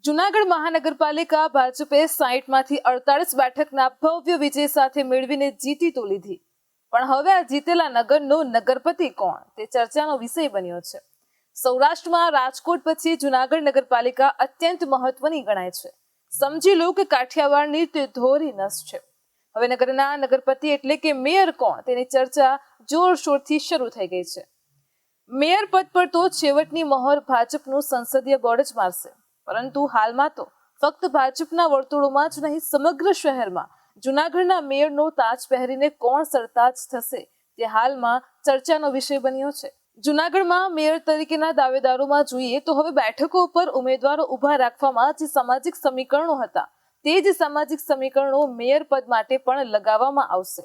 જૂનાગઢ મહાનગરપાલિકા ભાજપે 60માંથી 48 બેઠકના ભવ્ય વિજય સાથે મેળવીને જીતી તો લીધી, પણ હવે આ જીતેલા નગરનો નગરપતિ કોણ તે ચર્ચાનો વિષય બન્યો છે. સૌરાષ્ટ્રમાં રાજકોટ પછી જૂનાગઢ નગરપાલિકા અત્યંત મહત્વની ગણાય છે. સમજી લો કે કાઠિયાવાડની તે ધોરી નસ છે. હવે નગરના નગરપતિ એટલે કે મેયર કોણ તેની ચર્ચા જોરશોરથી શરૂ થઈ ગઈ છે. મેયર પદ પર તો છેવટની મહોર ભાજપનું સંસદીય બોર્ડ જ મારશે, પરંતુ હાલમાં તો ફક્ત ભાજપના વર્તુળોમાં જ નહીં, સમગ્ર શહેરમાં જૂનાગઢના મેયરનો તાજ પહેરીને કોણ સરતાજ થશે તે હાલમાં ચર્ચાનો વિષય બન્યો છે. જૂનાગઢમાં મેયર તરીકેના દાવેદારોમાં જોઈએ તો હવે બેઠકો પર ઉમેદવારો ઊભા રાખવામાં જે સામાજિક સમીકરણો હતા તે જ સામાજિક સમીકરણો મેયર પદ માટે પણ લગાવવામાં આવશે.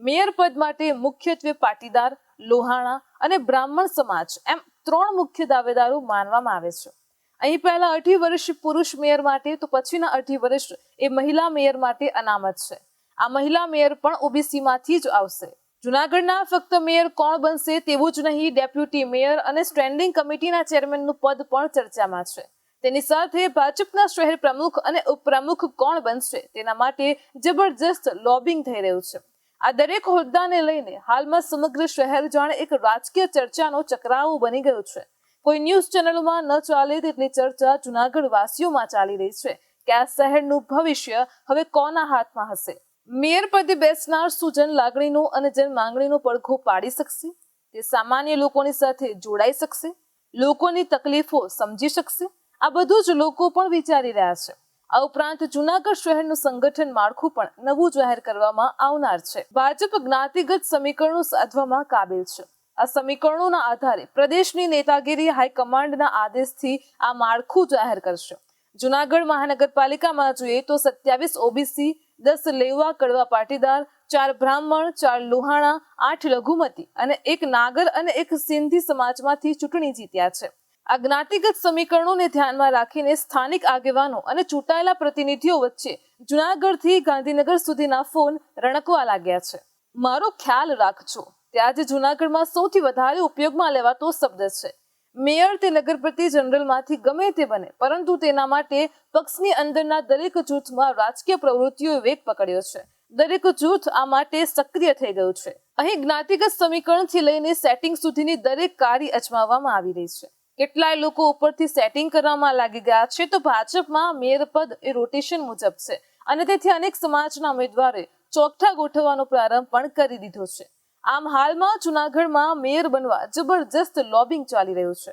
મેયર પદ માટે મુખ્યત્વે પાટીદાર, લોહાણા અને બ્રાહ્મણ સમાજ એમ 3 મુખ્ય દાવેદારો માનવામાં આવે છે. અહીં પહેલા 18 વર્ષ પુરુષ મેયર માટે તો પછીના 18 વર્ષ એ મહિલા મેયર માટે અનામત છે. આ મહિલા મેયર પણ ઓબીસી માંથી જ આવશે. જૂનાગઢના ફક્ત મેયર કોણ બનશે તેવું જ નહીં, ડેપ્યુટી મેયર અને સ્ટેન્ડિંગ કમિટીના ચેરમેનનું પદ પણ ચર્ચામાં છે. તેની સાથે ભાજપના શહેર પ્રમુખ અને ઉપપ્રમુખ કોણ બનશે તેના માટે જબરજસ્ત લોબિંગ થઈ રહ્યું છે. આ દરેક હોદ્દાને લઈને હાલમાં સમગ્ર શહેર જાણે એક રાજકીય ચર્ચાનો ચક્રાવો બની ગયો છે. કોઈ ન્યૂઝ ચેનલોમાં ન ચાલે તેટલી ચર્ચા જૂનાગઢ વાસીઓમાં ચાલી રહી છે કે આ શહેરનું ભવિષ્ય હવે કોના હાથમાં હશે. મેયર પદે બેસનાર સુજન લાગણીનો અને જન માંગણીનો પડઘો પાડી શકશે, તે સામાન્ય લોકોની સાથે જોડાઈ શકશે, લોકોની તકલીફો સમજી શકશે. આ બધું જ લોકો પણ વિચારી રહ્યા છે. આ ઉપરાંત જૂનાગઢ શહેરનું સંગઠન માળખું પણ નવું જાહેર કરવામાં આવનાર છે. ભાજપ જ્ઞાતિગત સમીકરણો સાધવામાં કાબિલ છે. આ સમીકરણોના આધારે પ્રદેશની નેતાગીરી હાઈકમાન્ડના આદેશથી આ માળખું જાહેર કરશે. જૂનાગઢ મહાનગરપાલિકામાં જોઈએ તો 27 ઓબીસી, 10 લેવા કડવા પાટીદાર, 4 બ્રાહ્મણ, 4 લોહાણા, 8 લઘુમતી અને 1 નાગર અને 1 સિંધી સમાજમાંથી ચૂંટણી જીત્યા છે. આ જ્ઞાતિગત સમીકરણોને ધ્યાનમાં રાખીને સ્થાનિક આગેવાનો અને ચૂંટાયેલા પ્રતિનિધિઓ વચ્ચે જૂનાગઢથી ગાંધીનગર સુધીના ફોન રણકવા લાગ્યા છે. મારો ખ્યાલ રાખજો તે આજે જૂનાગઢમાં સૌથી વધારે ઉપયોગમાં લેવાતો શબ્દ છે. મેયર તે નગરપતિ જનરલમાંથી ગમે તે બને, પરંતુ તેના માટે પક્ષની અંદરના દરેક જૂથમાં રાજકીય પ્રવૃત્તિઓએ વેગ પકડ્યો છે. દરેક જૂથ આ માટે સક્રિય થઈ ગયું છે. અહીં જ્ઞાતિગત સમીકરણથી લઈને સેટિંગ સુધીની દરેક કાર્ય અજમાવવામાં આવી રહી છે. કેટલાય લોકો ઉપરથી સેટિંગ કરવામાં લાગી ગયા છે. તો ભાજપમાં મેયર પદ એ રોટેશન મુજબ છે અને તેથી અનેક સમાજના ઉમેદવારે ચોકઠા ગોઠવવાનો પ્રારંભ પણ કરી દીધો છે. આમ હાલમાં જૂનાગઢમાં મેયર બનવા જબરજસ્ત લોબિંગ ચાલી રહ્યું છે.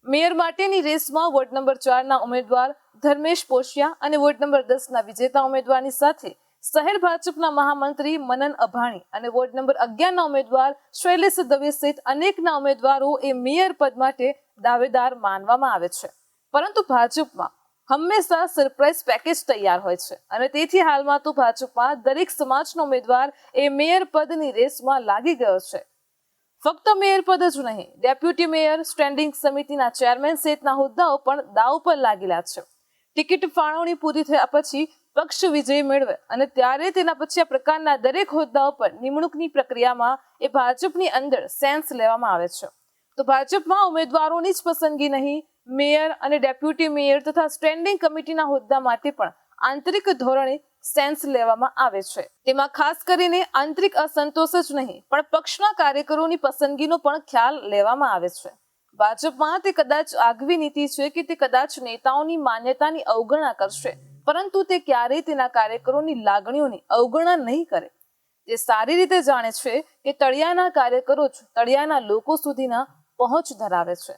મેયર માટેની રેસમાં વોર્ડ નંબર 4ના ઉમેદવાર ધર્મેશ પોશિયા અને વોર્ડ નંબર 10ના વિજેતા ઉમેદવારની સાથે શહેર ભાજપના મહામંત્રી મનન અભાણી અને વોર્ડ નંબર 11ના ઉમેદવાર શૈલેષ દવે સહિત અનેકના ઉમેદવારો એ મેયર પદ માટે દાવેદાર માનવામાં આવે છે. પરંતુ ભાજપમાં હંમેશા સરપ્રાઇઝ પેકેજ તૈયાર હોય છે અને તેથી હાલમાં તો ભાજપમાં દરેક સમાજનો ઉમેદવાર એ મેયર પદની રેસમાં લાગી ગયો છે. ફક્ત મેયર પદ જ નહીં, ડેપ્યુટી મેયર, સ્ટેન્ડિંગ સમિતિના ચેરમેન સહિતના હોદ્દાઓ પણ દાવ પર લાગેલા છે. ટિકિટ ફાળવણી પૂરી થયા પછી પક્ષ વિજય મેળવે અને ત્યારે તેના પછી આ પ્રકારના દરેક હોદ્દાઓ પર નિમણૂકની પ્રક્રિયામાં એ ભાજપની અંદર સેન્સ લેવામાં આવે છે. તો ભાજપમાં ઉમેદવારોની જ પસંદગી નહીં, મેયર અને ડેપ્યુટી મેયર તથા સ્ટેન્ડિંગ કમિટીના હોદ્દા માટે પણ આંતરિક ધોરણે સેન્સ લેવામાં આવે છે. તેમાં ખાસ કરીને આંતરિક અસંતોષ જ નહીં પણ પક્ષના કાર્યકરોની પસંદગીનો પણ ખ્યાલ લેવામાં આવે છે. ભાજપમાં તે કદાચ આગવી નીતિ છે કે તે કદાચ નેતાઓની માન્યતાની અવગણના કરશે, પરંતુ તે ક્યારેય તેના કાર્યકરોની લાગણીઓની અવગણના નહીં કરે. તે સારી રીતે જાણે છે કે તળિયાના કાર્યકરો જ તળિયાના લોકો સુધીના પહોંચ ધરાવે છે.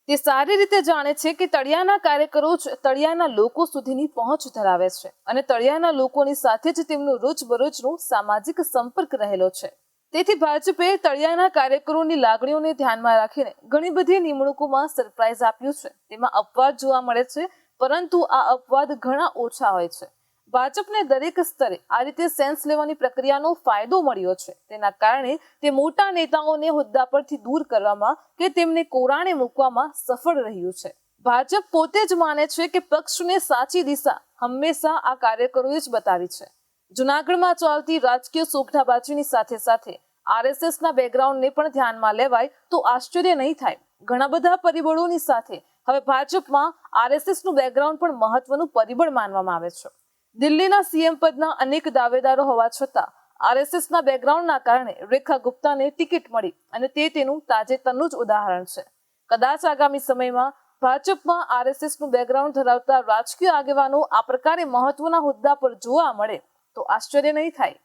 તે સારી રીતે જાણે છે કે તળિયાના કાર્યકરો જ તળિયાના લોકો સુધીની પહોંચ ધરાવે છે અને તળિયાના લોકોની સાથે જ તેમનો રોજબરોજનો સામાજિક સંપર્ક રહેલો છે. તેથી ભાજપે તળિયાના કાર્યકરોની લાગણીઓને ધ્યાનમાં રાખીને ઘણી બધી નિમણૂકોમાં સરપ્રાઇઝ આપ્યું છે. તેમાં અપવાદ જોવા મળે છે, પરંતુ આ અપવાદ ઘણા ઓછા હોય છે. ભાજપને દરેક સ્તરે આ રીતે સેન્સ લેવાની પ્રક્રિયાનો ફાયદો મળ્યો છે. તેના કારણે તે મોટા નેતાઓને હોદ્દા પરથી દૂર કરવામાં કે તેમને કોરાણે મૂકવામાં સફળ રહ્યું છે. ભાજપ પોતે જ માને છે કે પક્ષને સાચી દિશા હંમેશા આ કાર્યકરોએ જ બતાવી છે. જૂનાગઢમાં ચાલતી રાજકીય સોગઠાબાજીની સાથે સાથે આરએસએસના બેકગ્રાઉન્ડને પણ ધ્યાનમાં લેવાય તો આશ્ચર્ય નહીં થાય. ઘણા બધા પરિબળોની સાથે હવે ભાજપમાં આરએસએસનું બેકગ્રાઉન્ડ પણ મહત્વનું પરિબળ માનવામાં આવે છે. દિલ્હીના સીએમ પદના અનેક દાવેદારો હોવા છતાં આરએસએસના બેકગ્રાઉન્ડના કારણે રેખા ગુપ્તાને ટિકિટ મળી અને તે તેનું તાજેતરનું જ ઉદાહરણ છે. કદાચ આગામી સમયમાં ભાજપમાં આરએસએસનું બેકગ્રાઉન્ડ ધરાવતા રાજકીય આગેવાનો આ પ્રકારે મહત્વના હોદ્દા પર જોવા મળે તો આશ્ચર્ય નહીં થાય.